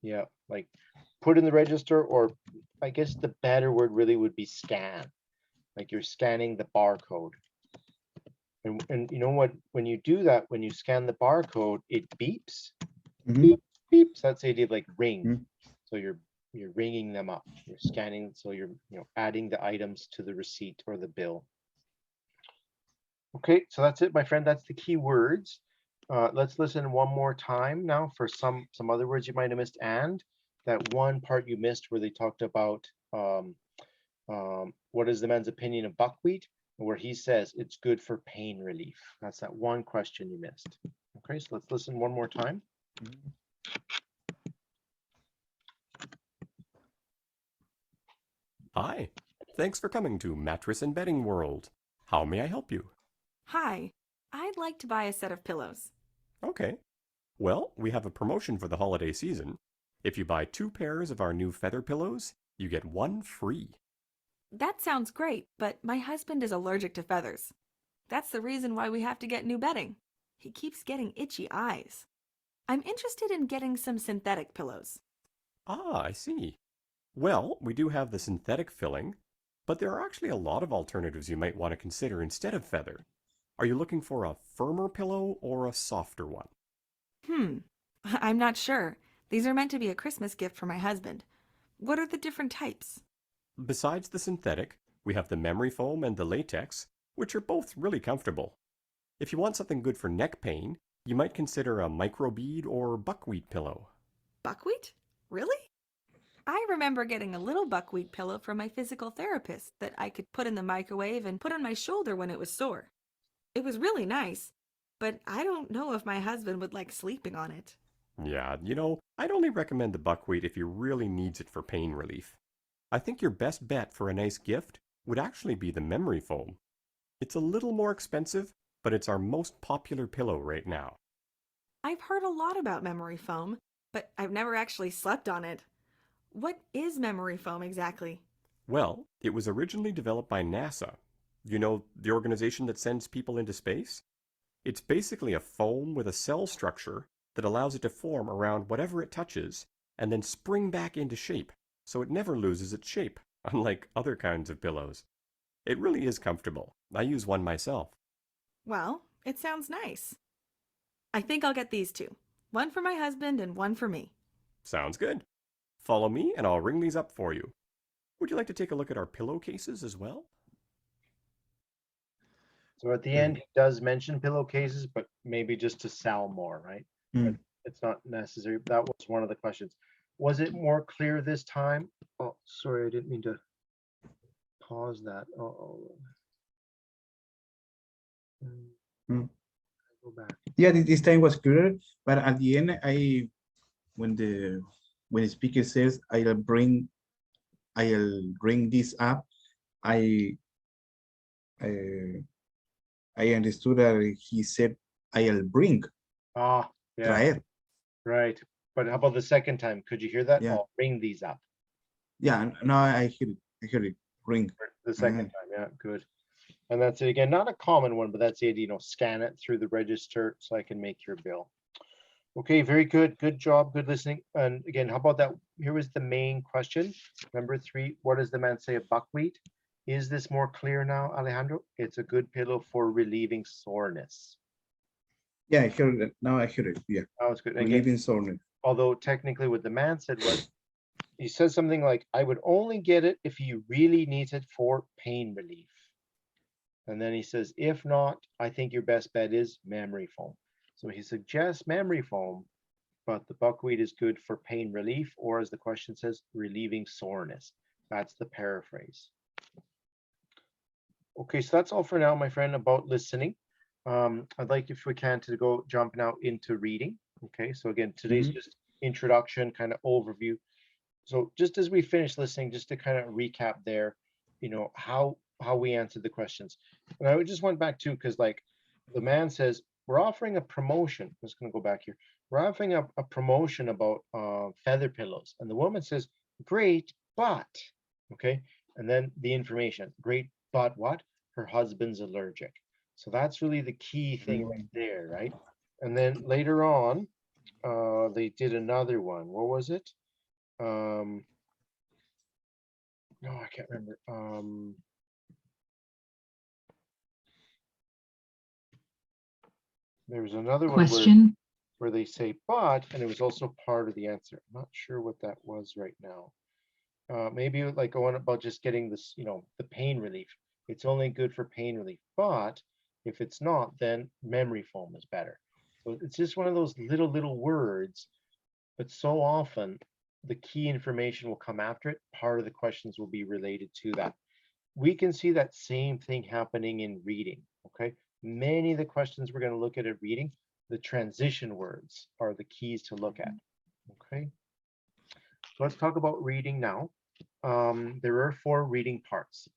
Yeah, like put in the register, or I guess the better word really would be scan. Like you're scanning the barcode. And you know what, when you do that, when you scan the barcode, it beeps. Beep, beeps. That's the idea of like ring. So you're ringing them up. You're scanning, so you're adding the items to the receipt or the bill. Okay, so that's it, my friend. That's the key words. Let's listen one more time now for some other words you might have missed, and that one part you missed where they talked about what is the man's opinion of buckwheat, where he says it's good for pain relief. That's that one question you missed. Okay, so let's listen one more time. Hi, thanks for coming to Mattress and Bedding World. How may I help you? Hi, I'd like to buy a set of pillows. Okay. Well, we have a promotion for the holiday season. If you buy 2 pairs of our new feather pillows, you get 1 free. That sounds great, but my husband is allergic to feathers. That's the reason why we have to get new bedding. He keeps getting itchy eyes. I'm interested in getting some synthetic pillows. Ah, I see. Well, we do have the synthetic filling, but there are actually a lot of alternatives you might want to consider instead of feather. Are you looking for a firmer pillow or a softer one? I'm not sure. These are meant to be a Christmas gift for my husband. What are the different types? Besides the synthetic, we have the memory foam and the latex, which are both really comfortable. If you want something good for neck pain, you might consider a microbead or buckwheat pillow. Buckwheat? Really? I remember getting a little buckwheat pillow from my physical therapist that I could put in the microwave and put on my shoulder when it was sore. It was really nice, but I don't know if my husband would like sleeping on it. Yeah, I'd only recommend the buckwheat if he really needs it for pain relief. I think your best bet for a nice gift would actually be the memory foam. It's a little more expensive, but it's our most popular pillow right now. I've heard a lot about memory foam, but I've never actually slept on it. What is memory foam exactly? Well, it was originally developed by NASA. You know, the organization that sends people into space? It's basically a foam with a cell structure that allows it to form around whatever it touches and then spring back into shape, so it never loses its shape, unlike other kinds of pillows. It really is comfortable. I use one myself. Well, it sounds nice. I think I'll get these 2. One for my husband and one for me. Sounds good. Follow me and I'll ring these up for you. Would you like to take a look at our pillowcases as well? So at the end, it does mention pillowcases, but maybe just to sell more, right? But it's not necessary. That was one of the questions. Was it more clear this time? Oh, sorry, I didn't mean to pause that. Go back. Yeah, this time was clearer, but at the end, when the speaker says I'll bring I'll bring this up. I I understood that he said I'll bring, Ah, yeah, traer. right. But how about the second time? Could you hear that? Yeah, I'll bring these up. yeah. No, I hear it. I hear it. Bring. The second time, yeah, good. And that's it again, not a common one, but that's it, scan it through the register so I can make your bill. Okay, very good. Good job. Good listening. And again, how about that? Here was the main question. Number 3, what does the man say of buckwheat? Is this more clear now, Alejandro? It's a good pillow for relieving soreness. Yeah, I heard it. Now I hear it. Yeah, That was good. Again, relieving soreness. although technically what the man said was, he says something like, I would only get it if you really need it for pain relief. And then he says, if not, I think your best bet is memory foam. So he suggests memory foam, but the buckwheat is good for pain relief, or as the question says, relieving soreness. That's the paraphrase. Okay, so that's all for now, my friend, about listening. I'd like, if we can, to go jump now into reading. Okay, so again, today's just introduction, kind of overview. So just as we finish listening, just to kind of recap there, how we answered the questions. And I just went back to, because like the man says, we're offering a promotion. I'm just going to go back here. We're offering a promotion about feather pillows. And the woman says, great, but, okay. And then the information, great, but what? Her husband's allergic. So that's really the key thing right there, right? And then later on, they did another one. What was it? No, I can't remember. There was another one where they say but, and it was also part of the answer. I'm not sure what that was right now. Maybe like going about just getting this, the pain relief. It's only good for pain relief, but if it's not, then memory foam is better. So it's just one of those little words, but so often the key information will come after it. Part of the questions will be related to that. We can see that same thing happening in reading, okay? Many of the questions we're going to look at reading, the transition words are the keys to look at, okay? So let's talk about reading now. There are 4 reading parts.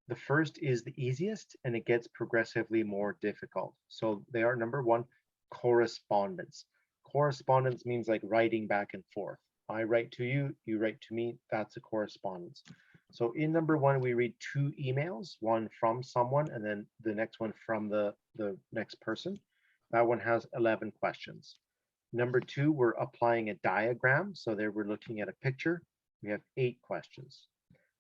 The first is the easiest, and it gets progressively more difficult. So they are, number 1, correspondence. Correspondence means like writing back and forth. I write to you, you write to me, that's a correspondence. So in number 1, we read 2 emails, one from someone, and then the next one from the next person. That one has 11 questions. Number 2, we're applying a diagram. So there we're looking at a picture. We have 8 questions.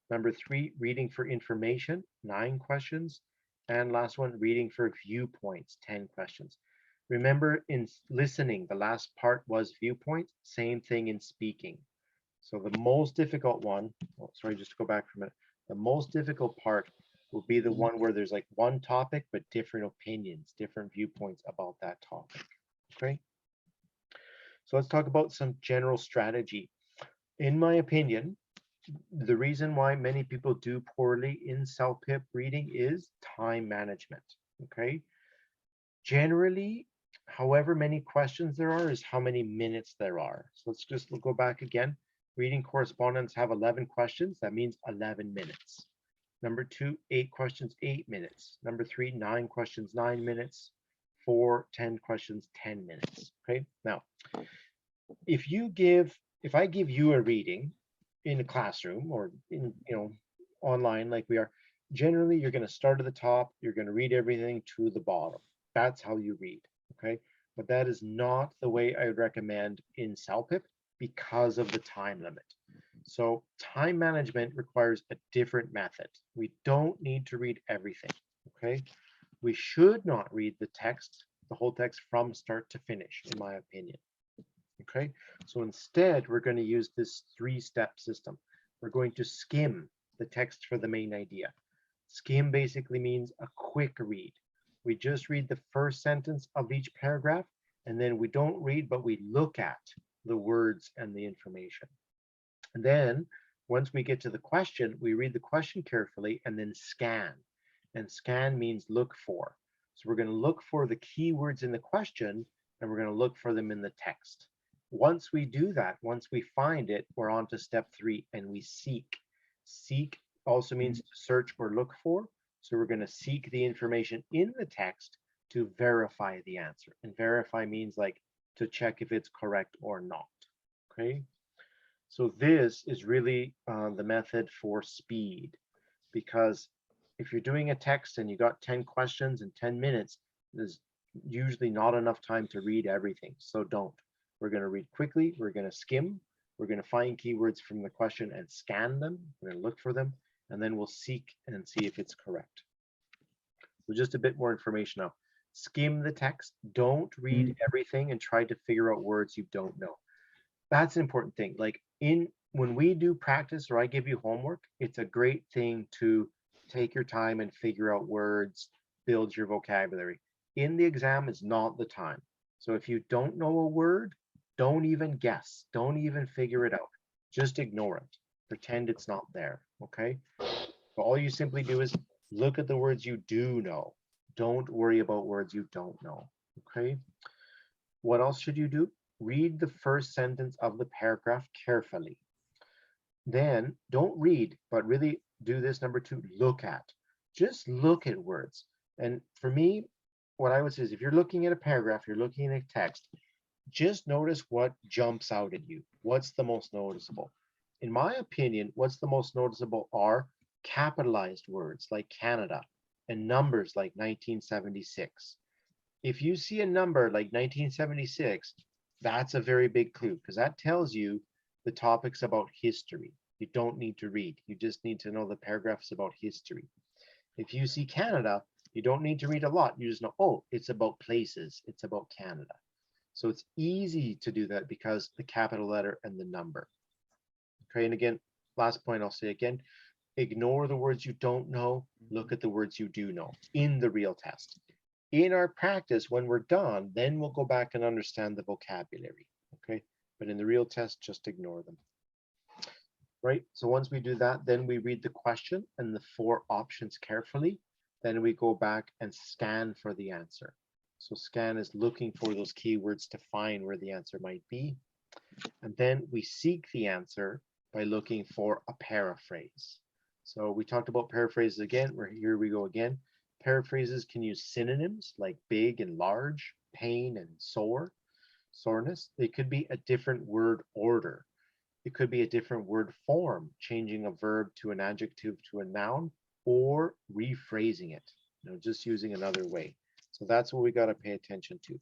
Number 3, reading for information, 9 questions. And last one, reading for viewpoints, 10 questions. Remember, in listening, the last part was viewpoint, same thing in speaking. So the most difficult one, sorry, just to go back for a minute. The most difficult part will be the one where there's like one topic, but different opinions, different viewpoints about that topic, okay? So let's talk about some general strategy. In my opinion, the reason why many people do poorly in CELPIP reading is time management, okay? Generally, however many questions there are is how many minutes there are. So let's just go back again. Reading correspondence have 11 questions. That means 11 minutes. Number 2, 8 questions, 8 minutes. Number 3, 9 questions, 9 minutes. 4, 10 questions, 10 minutes. Okay. Now, if I give you a reading in a classroom or in, online like we are, generally you're going to start at the top, you're going to read everything to the bottom. That's how you read. Okay. But that is not the way I would recommend in CELPIP because of the time limit. So time management requires a different method. We don't need to read everything, okay? We should not read the text, the whole text from start to finish, in my opinion, okay? So instead, we're going to use this 3-step system. We're going to skim the text for the main idea. Skim basically means a quick read. We just read the first sentence of each paragraph, and then we don't read, but we look at the words and the information. And then once we get to the question, we read the question carefully and then scan. And scan means look for. So we're going to look for the keywords in the question, and we're going to look for them in the text. Once we do that, once we find it, we're on to step 3, and we seek. Seek also means to search or look for. So we're going to seek the information in the text to verify the answer. And verify means like to check if it's correct or not. Okay. So this is really the method for speed, because if you're doing a text and you got 10 questions in 10 minutes, there's usually not enough time to read everything. So don't. We're going to read quickly. We're going to skim. We're going to find keywords from the question and scan them. We're going to look for them, and then we'll seek and see if it's correct. So just a bit more information now. Skim the text. Don't read everything and try to figure out words you don't know. That's an important thing. Like when we do practice or I give you homework, it's a great thing to take your time and figure out words, build your vocabulary. In the exam is not the time. So if you don't know a word, don't even guess. Don't even figure it out. Just ignore it. Pretend it's not there. Okay. So all you simply do is look at the words you do know. Don't worry about words you don't know. Okay. What else should you do? Read the first sentence of the paragraph carefully. Then don't read, but really do this number 2, look at. Just look at words. And for me, what I would say is if you're looking at a paragraph, you're looking at a text, just notice what jumps out at you. What's the most noticeable? In my opinion, what's the most noticeable are capitalized words like Canada and numbers like 1976. If you see a number like 1976, that's a very big clue, because that tells you the topic's about history. You don't need to read. You just need to know the paragraph's about history. If you see Canada, you don't need to read a lot. You just know, oh, it's about places. It's about Canada. So it's easy to do that because the capital letter and the number. Okay, and again, last point I'll say again, ignore the words you don't know. Look at the words you do know in the real test. In our practice, when we're done, then we'll go back and understand the vocabulary, okay? But in the real test, just ignore them, right? So once we do that, then we read the question and the 4 options carefully. Then we go back and scan for the answer. So scan is looking for those keywords to find where the answer might be. And then we seek the answer by looking for a paraphrase. So we talked about paraphrases again. Here we go again. Paraphrases can use synonyms like big and large, pain and sore, soreness. They could be a different word order. It could be a different word form, changing a verb to an adjective to a noun, or rephrasing it, just using another way. So that's what we got to pay attention to.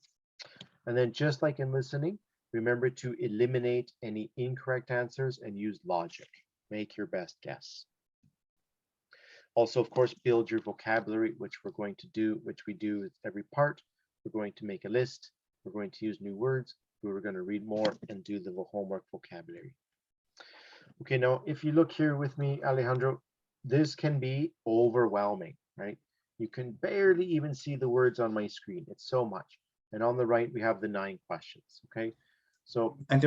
And then just like in listening, remember to eliminate any incorrect answers and use logic. Make your best guess. Also, of course, build your vocabulary, which we're going to do, which we do with every part. We're going to make a list. We're going to use new words. We're going to read more and do the homework vocabulary. Okay, now if you look here with me, Alejandro, this can be overwhelming, right? You can barely even see the words on my screen. It's so much. And on the right, we have the 9 questions, okay? So And